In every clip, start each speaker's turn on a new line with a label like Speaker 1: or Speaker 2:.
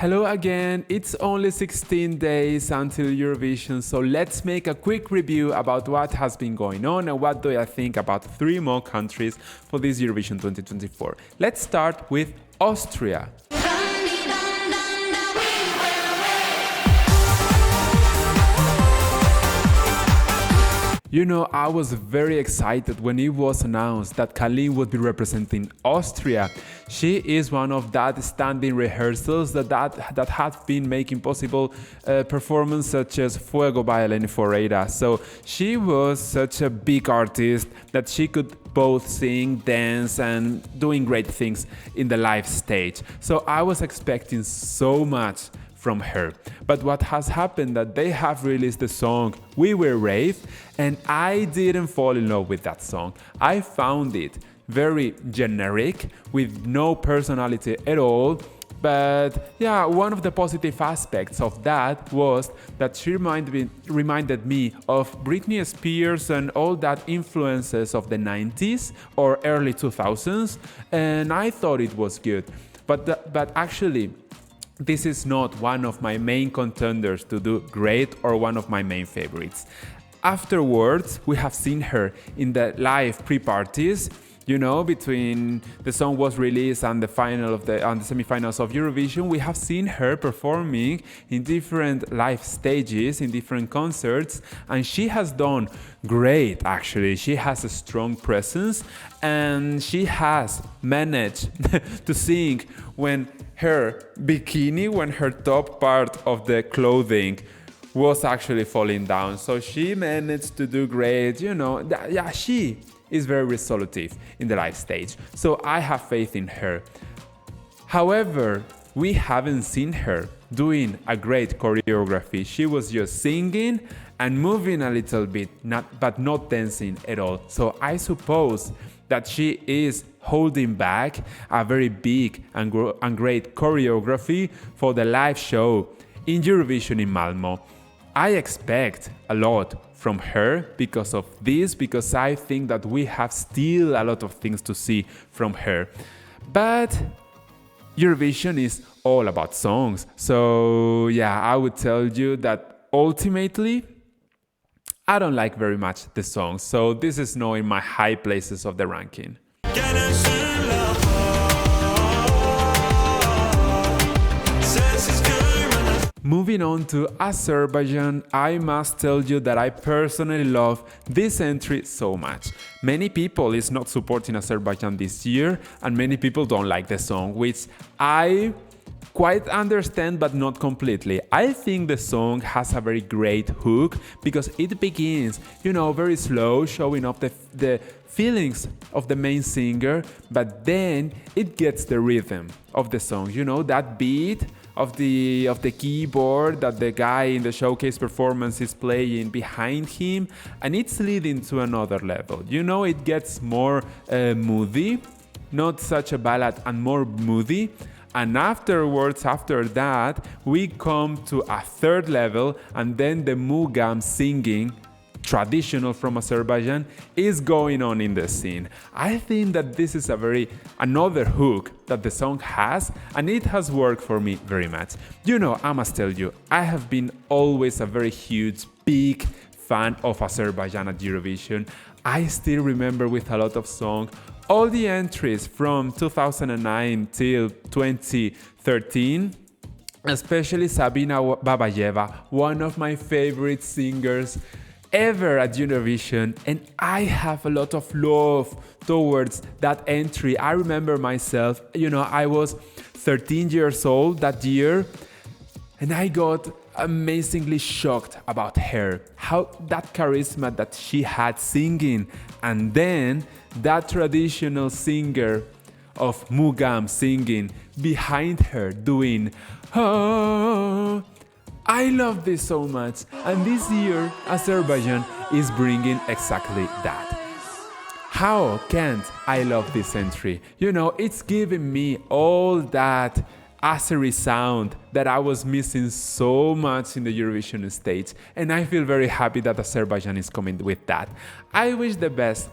Speaker 1: Hello again, it's only 16 days until Eurovision, so let's make a quick review about what has been going on and what do I think about 3 more countries for this Eurovision 2024. Let's start with Austria. You know, I was very excited when it was announced that Kaleen would be representing Austria. She is one of that standing rehearsals that have been making possible performances such as Fuego by Eleni Foureira. So she was such a big artist that she could both sing, dance and doing great things in the live stage. So I was expecting so much from her. But what has happened that they have released the song We Were Rave, and I didn't fall in love with that song. I found it very generic with no personality at all. But yeah, one of the positive aspects of that was that she reminded me of Britney Spears and all that influences of the 90s or early 2000s, and I thought it was good. But actually, this is not one of my main contenders to do great or one of my main favorites. Afterwards, we have seen her in the live pre-parties, you know, between the song was released and the semi-finals of Eurovision. We have seen her performing in different live stages, in different concerts, and she has done great actually. She has a strong presence and she has managed to sing when her bikini, when her top part of the clothing was actually falling down. So she managed to do great, you know. Yeah, she is very resolutive in the live stage. So I have faith in her. However, we haven't seen her doing a great choreography. She was just singing and moving a little bit, but not dancing at all. So I suppose that she is holding back a very big and great choreography for the live show in Eurovision in Malmö. I expect a lot from her because of this, because I think that we have still a lot of things to see from her. But Eurovision is all about songs. So yeah, I would tell you that ultimately, I don't like very much the songs. So this is not in my high places of the ranking. Moving on to Azerbaijan, I must tell you that I personally love this entry so much. Many people is not supporting Azerbaijan this year and many people don't like the song, which I quite understand but not completely. I think the song has a very great hook because it begins, you know, very slow, showing off the feelings of the main singer, but then it gets the rhythm of the song, you know, that beat of the keyboard that the guy in the showcase performance is playing behind him, and it's leading to another level. You know, it gets more moody, not such a ballad and more moody. And afterwards, after that, we come to a third level, and then the Mugam singing, traditional from Azerbaijan, is going on in the scene. I think that this is another hook that the song has, and it has worked for me very much. You know, I must tell you, I have been always a very huge, big fan of Azerbaijan at Eurovision. I still remember with a lot of songs all the entries from 2009 till 2013, especially Sabina Babayeva, one of my favorite singers ever at Eurovision, and I have a lot of love towards that entry. I remember myself, you know, I was 13 years old that year, and I got amazingly shocked about her, how that charisma that she had singing, and then that traditional singer of Mugam singing behind her doing oh. I love this so much, and this year Azerbaijan is bringing exactly that. How can't I love this entry? You know, it's giving me all that Azeri sound that I was missing so much in the Eurovision stage, and I feel very happy that Azerbaijan is coming with that. I wish the best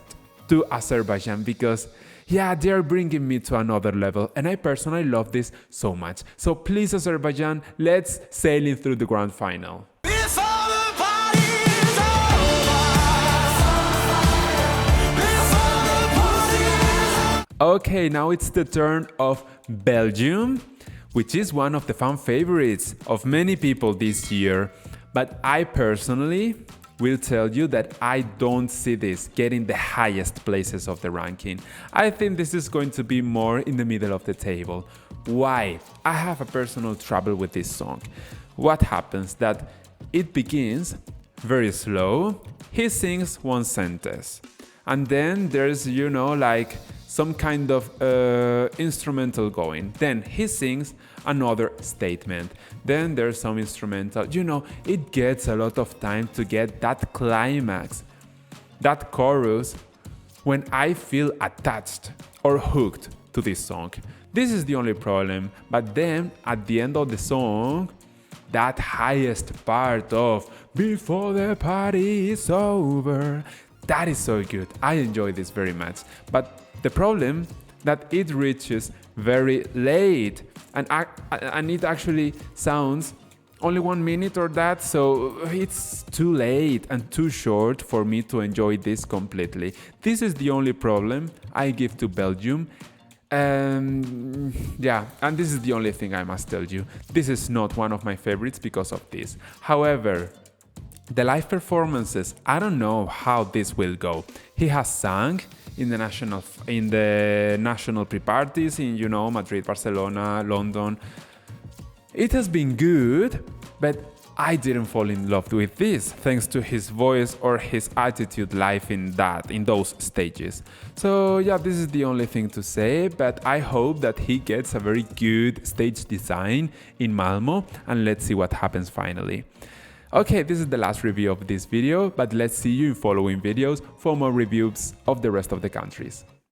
Speaker 1: to Azerbaijan because Yeah, they're bringing me to another level, and I personally love this so much. So please, Azerbaijan, let's sail in through the grand final. Okay, now it's the turn of Belgium, which is one of the fan favorites of many people this year. But I personally will tell you that I don't see this getting the highest places of the ranking. I think this is going to be more in the middle of the table. Why? I have a personal trouble with this song. What happens that it begins very slow, he sings one sentence, and then there's, you know, like some kind of instrumental going. Then he sings another statement. Then there's some instrumental. You know, it gets a lot of time to get that climax, that chorus, when I feel attached or hooked to this song. This is the only problem. But then at the end of the song, that highest part of "Before the party is over," that is so good. I enjoy this very much. But the problem that it reaches very late, and it actually sounds only 1 minute or that, so it's too late and too short for me to enjoy this completely. This is the only problem I give to Belgium. Yeah, and this is the only thing I must tell you. This is not one of my favorites because of this. However, the live performances, I don't know how this will go. He has sung in the national pre-parties in, you know, Madrid, Barcelona, London. It has been good, but I didn't fall in love with this thanks to his voice or his attitude live in those stages. So yeah, this is the only thing to say, but I hope that he gets a very good stage design in Malmo, and let's see what happens finally. Okay, this is the last review of this video, but let's see you in following videos for more reviews of the rest of the countries.